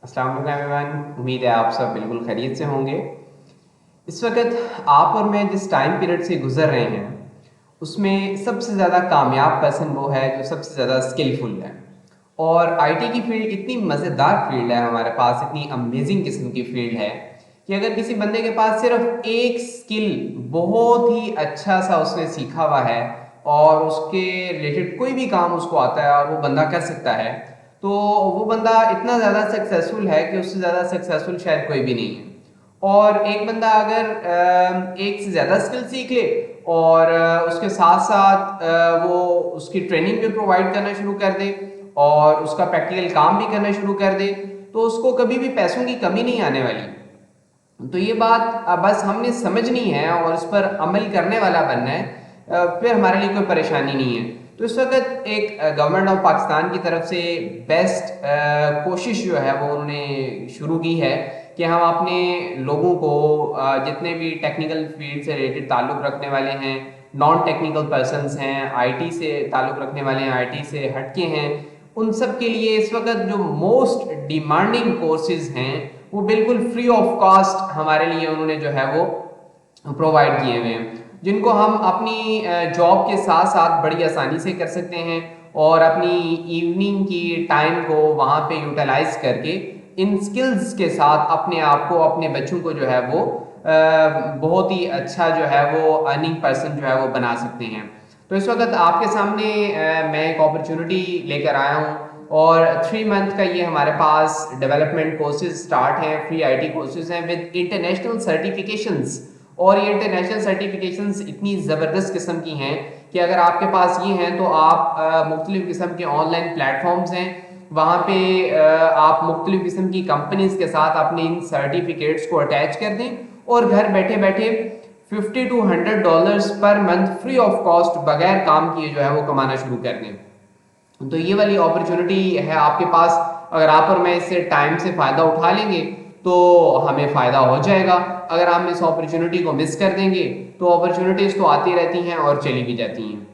अस्सलाम वालेकुम एवरीवन। उम्मीद है आप सब बिल्कुल खैरियत से होंगे। इस वक्त आप और मैं जिस टाइम पीरियड से गुजर रहे हैं उसमें सबसे ज़्यादा कामयाब पर्सन वो है जो सबसे ज़्यादा स्किलफुल है। और आईटी की फील्ड इतनी मज़ेदार फील्ड है, हमारे पास इतनी अमेजिंग किस्म की फील्ड है कि अगर किसी बंदे के पास सिर्फ एक स्किल बहुत ही अच्छा सा उसने सीखा हुआ है और उसके रिलेटेड कोई भी काम उसको आता है और वो बंदा कर सकता है, तो वो बंदा इतना ज़्यादा सक्सेसफुल है कि उससे ज़्यादा सक्सेसफुल शायद कोई भी नहीं है। और एक बंदा अगर एक से ज़्यादा स्किल सीख ले और उसके साथ साथ वो उसकी ट्रेनिंग भी प्रोवाइड करना शुरू कर दे और उसका प्रैक्टिकल काम भी करना शुरू कर दे, तो उसको कभी भी पैसों की कमी नहीं आने वाली। तो ये बात बस हमने समझनी है और इस पर अमल करने वाला बनना है, फिर हमारे लिए कोई परेशानी नहीं है। तो इस वक्त एक गवर्नमेंट ऑफ पाकिस्तान की तरफ से बेस्ट कोशिश जो है वो उन्होंने शुरू की है कि हम अपने लोगों को जितने भी टेक्निकल फील्ड से रिलेटेड ताल्लुक़ रखने वाले हैं, नॉन टेक्निकल पर्सनस हैं, आईटी से ताल्लुक़ रखने वाले हैं, आईटी से हटके हैं, उन सब के लिए इस वक्त जो मोस्ट डिमांडिंग कोर्सेज हैं वो बिल्कुल फ्री ऑफ कॉस्ट हमारे लिए उन्होंने जो है वो प्रोवाइड किए हुए हैं, जिनको हम अपनी जॉब के साथ साथ बड़ी आसानी से कर सकते हैं और अपनी इवनिंग की टाइम को वहाँ पे यूटिलाइज करके इन स्किल्स के साथ अपने आप को, अपने बच्चों को जो है वो बहुत ही अच्छा जो है वो अर्निंग पर्सन जो है वो बना सकते हैं। तो इस वक्त आपके सामने मैं एक अपॉर्चुनिटी लेकर आया हूँ और 3 मंथ का ये हमारे पास डेवलपमेंट कोर्सेज स्टार्ट हैं, फ्री आईटी कोर्सेज हैं विद इंटरनेशनल सर्टिफिकेशंस। और ये इंटरनेशनल सर्टिफिकेशंस इतनी ज़बरदस्त किस्म की हैं कि अगर आपके पास ये हैं तो आप मुख्तलिफ़ किस्म के ऑनलाइन प्लेटफॉर्म्स हैं, वहाँ पे आप मुख्तलिफ़ किस्म की कंपनीज के साथ अपने इन सर्टिफिकेट्स को अटैच कर दें और घर बैठे बैठे $50 to $100 per month free of cost बगैर काम किए जो है वो कमाना शुरू कर दें। तो ये वाली अपॉर्चुनिटी है आपके पास, अगर आप और मैं इससे टाइम से फ़ायदा उठा लेंगे तो हमें फ़ायदा हो जाएगा। अगर हम इस अपॉर्चुनिटी को मिस कर देंगे तो अपॉर्चुनिटीज़ तो आती रहती हैं और चली भी जाती हैं।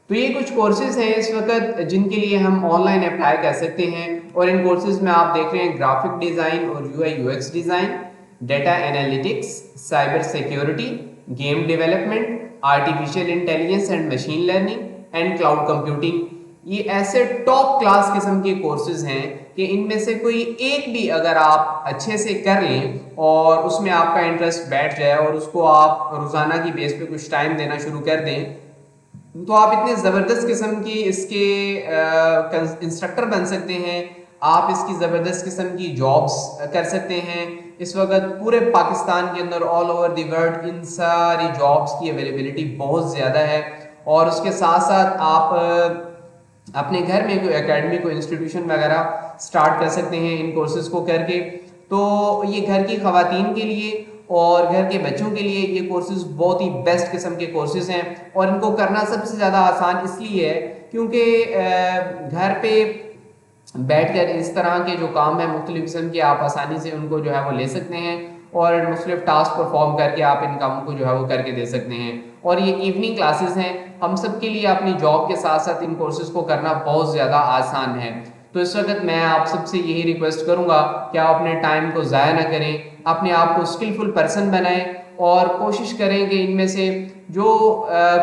तो ये कुछ कोर्सेज हैं इस वक्त जिनके लिए हम ऑनलाइन अप्लाई कर सकते हैं और इन कोर्सेज में आप देख रहे हैं ग्राफिक डिज़ाइन और UI UX design, data analytics, cyber security, game development, artificial intelligence and machine learning and cloud computing. ये ऐसे टॉप क्लास किस्म के कोर्सेज हैं कि इनमें से कोई एक भी अगर आप अच्छे से कर लें और उसमें आपका इंटरेस्ट बैठ जाए और उसको आप रोज़ाना की बेस पे कुछ टाइम देना शुरू कर दें, तो आप इतने ज़बरदस्त किस्म की इसके इंस्ट्रक्टर बन सकते हैं। आप इसकी ज़बरदस्त किस्म की जॉब्स कर सकते हैं। इस वक्त पूरे पाकिस्तान के अंदर all over the world in सारी जॉब्स की अवेलेबिलिटी बहुत ज़्यादा है और उसके साथ साथ आप अपने घर में कोई एकेडमी, कोई इंस्टीट्यूशन वगैरह स्टार्ट कर सकते हैं इन कोर्सेज़ को करके। तो ये घर की ख़वातीन के लिए और घर के बच्चों के लिए ये कोर्सेज बहुत ही बेस्ट किस्म के कोर्सेज हैं और इनको करना सबसे ज़्यादा आसान इसलिए है क्योंकि घर पे बैठकर इस तरह के जो काम है मुख्तलिफ किस्म के आप आसानी से उनको जो है वो ले सकते हैं और मुख्तलिफ टास्क परफॉर्म करके आप इन कामों को जो है वो करके दे सकते हैं। और ये इवनिंग क्लासेस हैं, हम सब के लिए अपनी जॉब के साथ साथ इन कोर्सेज को करना बहुत ज़्यादा आसान है। तो इस वक्त मैं आप सबसे यही रिक्वेस्ट करूंगा कि आप अपने टाइम को ज़ाया ना करें, अपने आप को स्किलफुल पर्सन बनाएं और कोशिश करें कि इनमें से जो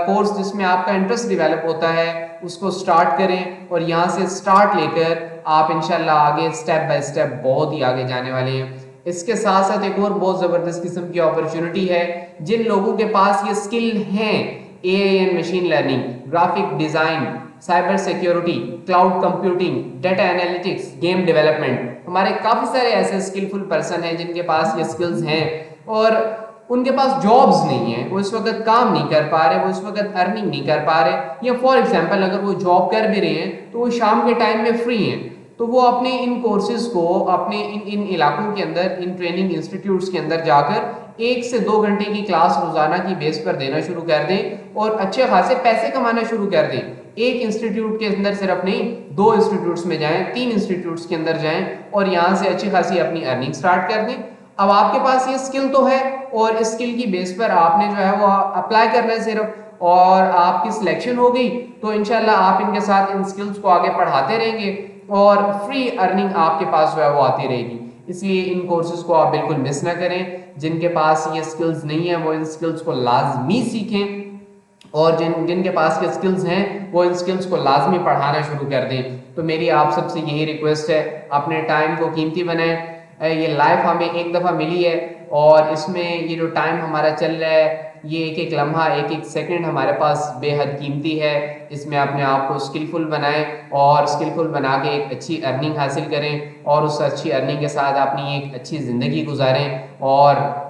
कोर्स जिसमें आपका इंटरेस्ट डेवलप होता है उसको स्टार्ट करें और यहाँ से स्टार्ट लेकर आप इंशाल्लाह आगे स्टेप बाय स्टेप बहुत ही आगे जाने वाले हैं। इसके साथ साथ एक और बहुत ज़बरदस्त किस्म की अपॉर्चुनिटी है जिन लोगों के पास ये स्किल हैं, AI and machine learning, graphic design, cyber security, cloud computing, data analytics, game development, हमारे काफ़ी सारे ऐसे स्किलफुल पर्सन हैं जिनके पास ये स्किल्स हैं और उनके पास जॉब्स नहीं है, वो इस वक्त काम नहीं कर पा रहे, वो इस वक्त अर्निंग नहीं कर पा रहे, या फॉर एग्जांपल अगर वो जॉब कर भी रहे हैं तो वो शाम के टाइम में फ्री हैं, तो वो अपने इन कोर्सेज को अपने इन इलाकों के अंदर, इन ट्रेनिंग इंस्टीट्यूट्स के अंदर जाकर 1 से 2 घंटे की क्लास रोजाना की बेस पर देना शुरू कर दें और अच्छे खासे पैसे कमाना शुरू कर दें। एक इंस्टीट्यूट के अंदर सिर्फ नहीं, 2 इंस्टीट्यूट्स में जाएं, 3 इंस्टीट्यूट्स के अंदर जाएं और यहाँ से अच्छी खासी अपनी अर्निंग स्टार्ट कर दें। अब आपके पास ये स्किल तो है और इस स्किल की बेस पर आपने जो है वो अप्लाई करना है सिर्फ, और आपकी सिलेक्शन हो गई तो इंशाल्लाह आप इनके साथ इन स्किल्स को आगे पढ़ाते रहेंगे और फ्री अर्निंग आपके पास जो है वो आती रहेगी। इसलिए इन कोर्सेज को आप बिल्कुल मिस ना करें। जिनके पास ये स्किल्स नहीं है वो इन स्किल्स को लाजमी सीखें, और जिनके पास के स्किल्स हैं वो इन स्किल्स को लाजमी पढ़ाना शुरू कर दें। तो मेरी आप सबसे यही रिक्वेस्ट है, अपने टाइम को कीमती बनाएं। ये लाइफ हमें एक दफ़ा मिली है, और इसमें ये जो टाइम हमारा चल रहा है, ये एक एक लम्हा, एक एक सेकंड हमारे पास बेहद कीमती है। इसमें अपने आप को स्किलफुल बनाएं, और स्किलफुल बना के एक अच्छी अर्निंग हासिल करें, और उस अच्छी अर्निंग के साथ अपनी एक अच्छी ज़िंदगी गुजारें। और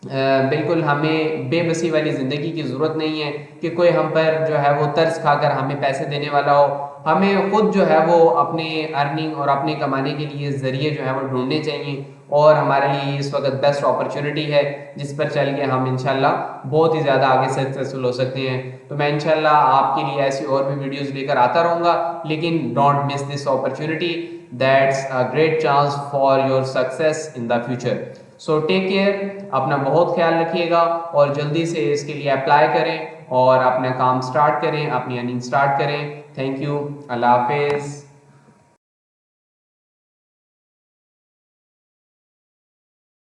बिल्कुल हमें बेबसी वाली ज़िंदगी की ज़रूरत नहीं है कि कोई हम पर जो है वो तर्स खाकर हमें पैसे देने वाला हो। हमें खुद जो है वो अपने अर्निंग और अपने कमाने के लिए ज़रिए जो है वो ढूंढने चाहिए, और हमारे लिए इस वक्त बेस्ट अपॉर्चुनिटी है जिस पर चल के हम इंशाल्लाह बहुत ही ज़्यादा आगे सक्सेसफुल हो सकते हैं। तो मैं इंशाल्लाह आपके लिए ऐसी और भी वीडियोज़ लेकर आता रहूँगा, लेकिन don't miss this opportunity, that's a great chance for your success in the future. So take care, अपना बहुत ख्याल रखिएगा, और जल्दी से इसके लिए अप्लाई करें और अपना काम स्टार्ट करें, अपनी अर्निंग स्टार्ट करें। थैंक यू, अल्लाह हाफिज़।